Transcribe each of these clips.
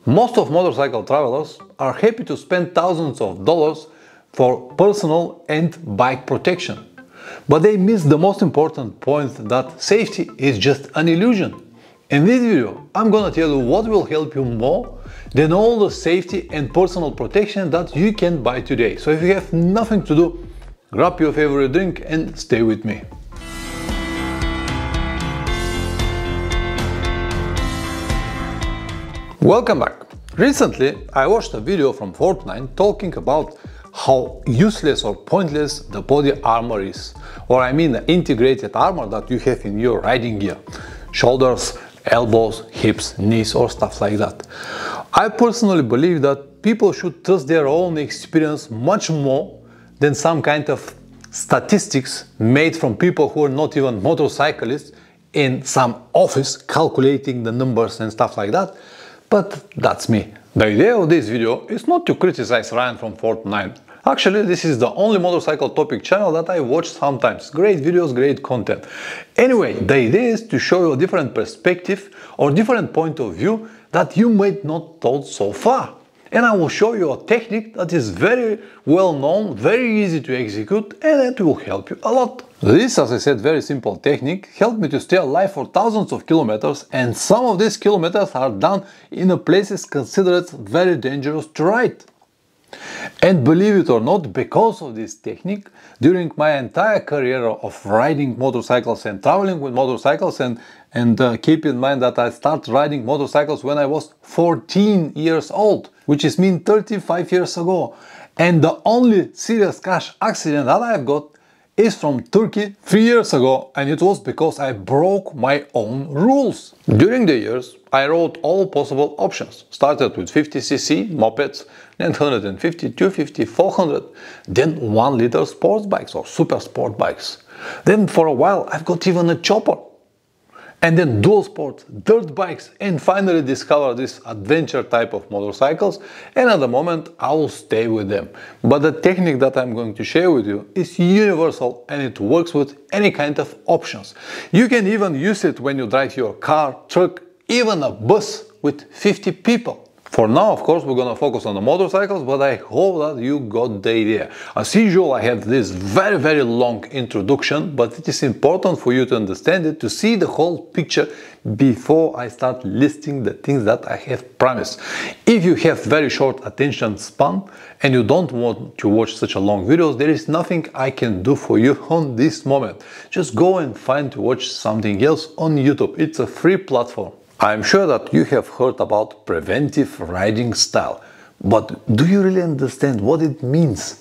Most of motorcycle travelers are happy to spend thousands of dollars for personal and bike protection. But they miss the most important point, that safety is just an illusion. In this video, I'm gonna tell you what will help you more than all the safety and personal protection that you can buy today. So if you have nothing to do, grab your favorite drink and stay with me. Welcome back. Recently, I watched a video from Fortnite talking about how useless or pointless the body armor is. Or I mean the integrated armor that you have in your riding gear. Shoulders, elbows, hips, knees or stuff like that. I personally believe that people should trust their own experience much more than some kind of statistics made from people who are not even motorcyclists in some office calculating the numbers and stuff like that. But that's me. The idea of this video is not to criticize Ryan from Fortnite. Actually, this is the only motorcycle topic channel that I watch sometimes. Great videos, great content. Anyway, the idea is to show you a different perspective or different point of view that you might not thought so far. And I will show you a technique that is very well known, very easy to execute, and it will help you a lot. This, as I said, very simple technique helped me to stay alive for thousands of kilometers, and some of these kilometers are done in a places considered very dangerous to ride. And believe it or not, because of this technique, during my entire career of riding motorcycles and traveling with motorcycles, and keep in mind that I started riding motorcycles when I was 14 years old, which is mean 35 years ago. And the only serious crash accident that I've got is from Turkey 3 years ago, and it was because I broke my own rules. During the years, I rode all possible options. Started with 50cc mopeds, then 150, 250, 400, then 1 liter sports bikes or super sport bikes. Then for a while I've got even a chopper. And then dual sport, dirt bikes, and finally discovered this adventure type of motorcycles, and at the moment I will stay with them. But the technique that I'm going to share with you is universal and it works with any kind of options. You can even use it when you drive your car, truck, even a bus with 50 people. For now, of course, we're gonna focus on the motorcycles, but I hope that you got the idea. As usual, I have this very long introduction, but it is important for you to understand it, to see the whole picture before I start listing the things that I have promised. If you have very short attention span and you don't want to watch such a long videos, there is nothing I can do for you on this moment. Just go and find to watch something else on YouTube. It's a free platform. I'm sure that you have heard about preventive riding style, but do you really understand what it means?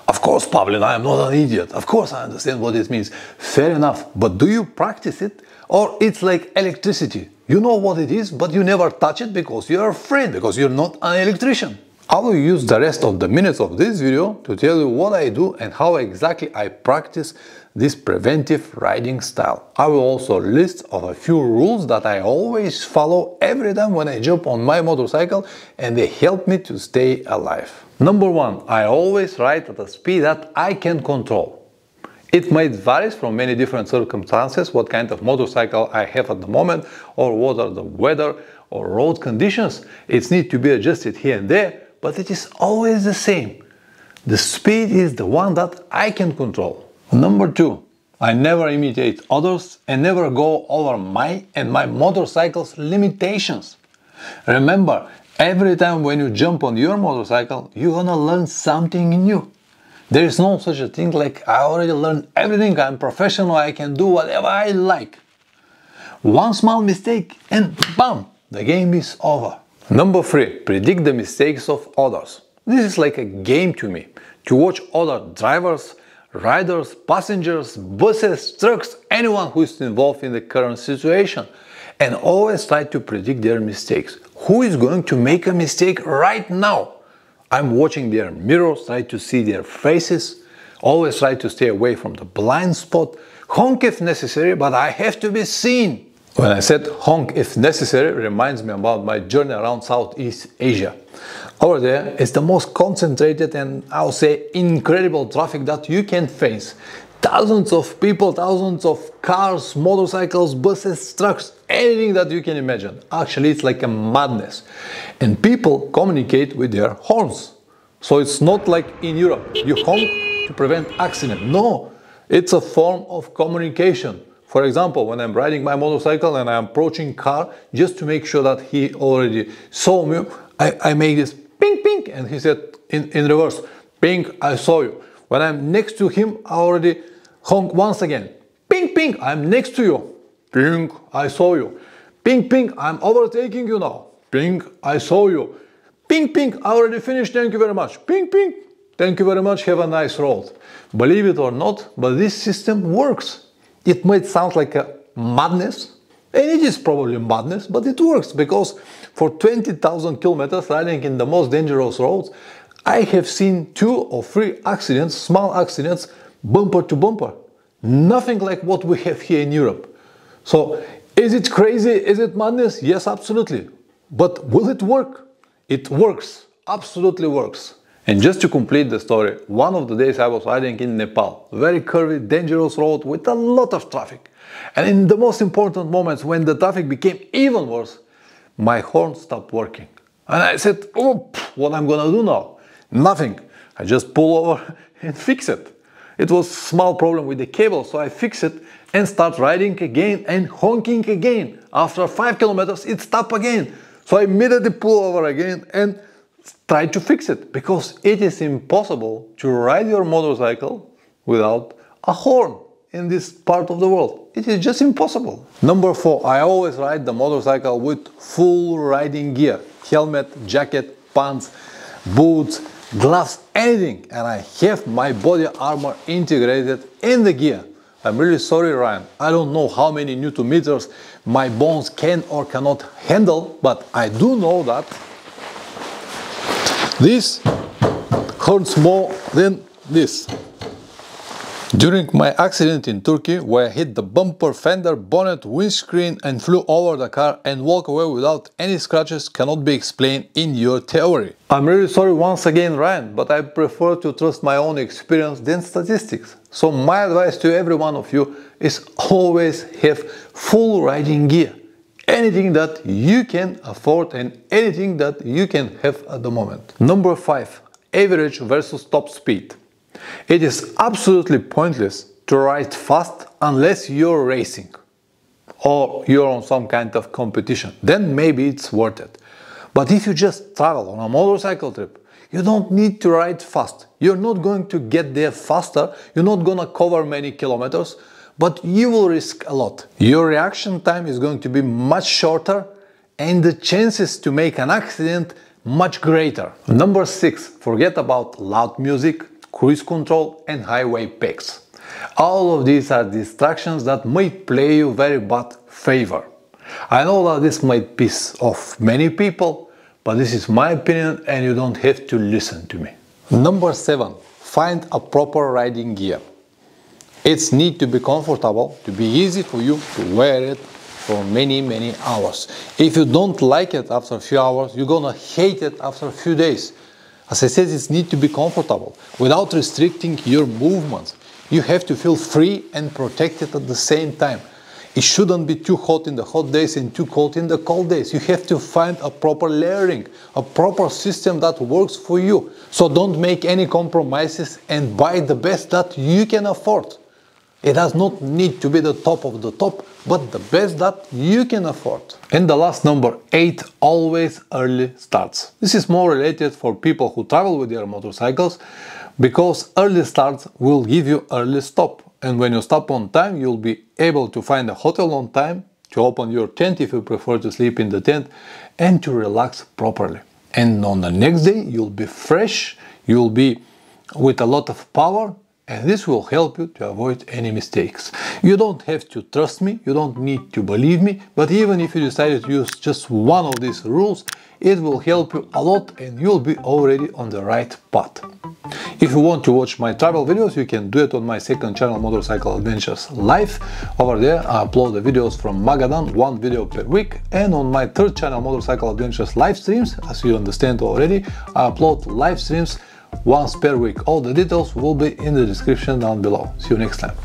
Of course, Pavlin, I am not an idiot. Of course I understand what it means. Fair enough, but do you practice it? Or it's like electricity. You know what it is, but you never touch it because you're afraid, because you're not an electrician. I will use the rest of the minutes of this video to tell you what I do and how exactly I practice this preventive riding style. I will also list of a few rules that I always follow every time when I jump on my motorcycle, and they help me to stay alive. Number 1, I always ride at a speed that I can control. It might vary from many different circumstances, what kind of motorcycle I have at the moment, or what are the weather or road conditions. It needs to be adjusted here and there, but it is always the same. The speed is the one that I can control. Number 2, I never imitate others and never go over my and my motorcycle's limitations. Remember, every time when you jump on your motorcycle, you're gonna learn something new. There is no such a thing like I already learned everything, I'm professional, I can do whatever I like. One small mistake and bam, the game is over. Number 3, predict the mistakes of others. This is like a game to me, to watch other drivers, riders, passengers, buses, trucks, anyone who is involved in the current situation, and always try to predict their mistakes. Who is going to make a mistake right now? I'm watching their mirrors, try to see their faces, always try to stay away from the blind spot, honk if necessary, but I have to be seen. When I said honk if necessary, reminds me about my journey around Southeast Asia. Over there is the most concentrated and I would say incredible traffic that you can face. thousands of people, thousands of cars, motorcycles, buses, trucks, anything that you can imagine. Actually, it's like a madness. And people communicate with their horns. So it's not like in Europe, you honk to prevent accident. No, it's a form of communication. For example, when I'm riding my motorcycle and I'm approaching car, just to make sure that he already saw me, I make this ping ping, and he said in reverse, ping, I saw you. When I'm next to him, I already honk once again. Ping ping, I'm next to you. Ping, I saw you. Ping ping, I'm overtaking you now. Ping, I saw you. Ping ping, I already finished, thank you very much. Ping ping, thank you very much, have a nice road. Believe it or not, but this system works. It might sound like a madness, and it is probably madness, but it works, because for 20,000 kilometers riding in the most dangerous roads, I have seen 2 or 3 accidents, small accidents, bumper to bumper. Nothing like what we have here in Europe. So, is it crazy? Is it madness? Yes, absolutely. But will it work? It works. Absolutely works. And just to complete the story, one of the days I was riding in Nepal, very curvy, dangerous road with a lot of traffic. And in the most important moments, when the traffic became even worse, my horn stopped working. And I said, oh, what I'm gonna do now? Nothing. I just pull over and fix it. It was a small problem with the cable, so I fix it and start riding again and honking again. After 5 kilometers, it stopped again. So I immediately pull over again and try to fix it, because it is impossible to ride your motorcycle without a horn in this part of the world. It is just impossible. Number 4, I always ride the motorcycle with full riding gear. Helmet, jacket, pants, boots, gloves, anything. And I have my body armor integrated in the gear. I'm really sorry, Ryan. I don't know how many Newton meters my bones can or cannot handle, but I do know that this hurts more than this. During my accident in Turkey, where I hit the bumper, fender, bonnet, windscreen and flew over the car and walked away without any scratches, cannot be explained in your theory. I'm really sorry once again, Ryan, but I prefer to trust my own experience than statistics. So my advice to every one of you is always have full riding gear. Anything that you can afford and anything that you can have at the moment. Number 5, average versus top speed. It is absolutely pointless to ride fast unless you're racing or you're on some kind of competition. Then maybe it's worth it. But if you just travel on a motorcycle trip, you don't need to ride fast. You're not going to get there faster, you're not gonna cover many kilometers, but you will risk a lot. Your reaction time is going to be much shorter and the chances to make an accident much greater. Number 6, forget about loud music, cruise control and highway pegs. All of these are distractions that might play you very bad favor. I know that this might piss off many people, but this is my opinion and you don't have to listen to me. Number 7, find a proper riding gear. It needs to be comfortable, to be easy for you to wear it for many hours. If you don't like it after a few hours, you're gonna hate it after a few days. As I said, it needs to be comfortable, without restricting your movements. You have to feel free and protected at the same time. It shouldn't be too hot in the hot days and too cold in the cold days. You have to find a proper layering, a proper system that works for you. So don't make any compromises and buy the best that you can afford. It does not need to be the top of the top, but the best that you can afford. And the last number 8, always early starts. This is more related for people who travel with their motorcycles, because early starts will give you early stop. And when you stop on time, you'll be able to find a hotel on time, to open your tent if you prefer to sleep in the tent, and to relax properly. And on the next day, you'll be fresh, you'll be with a lot of power, and this will help you to avoid any mistakes. You don't have to trust me, you don't need to believe me, but even if you decide to use just one of these rules, it will help you a lot and you'll be already on the right path. If you want to watch my travel videos, you can do it on my second channel, Motorcycle Adventures Live. Over there I upload the videos from Magadan, 1 video per week, and on my third channel, Motorcycle Adventures Live Streams, as you understand already, I upload live streams once per week. All the details will be in the description down below. See you next time.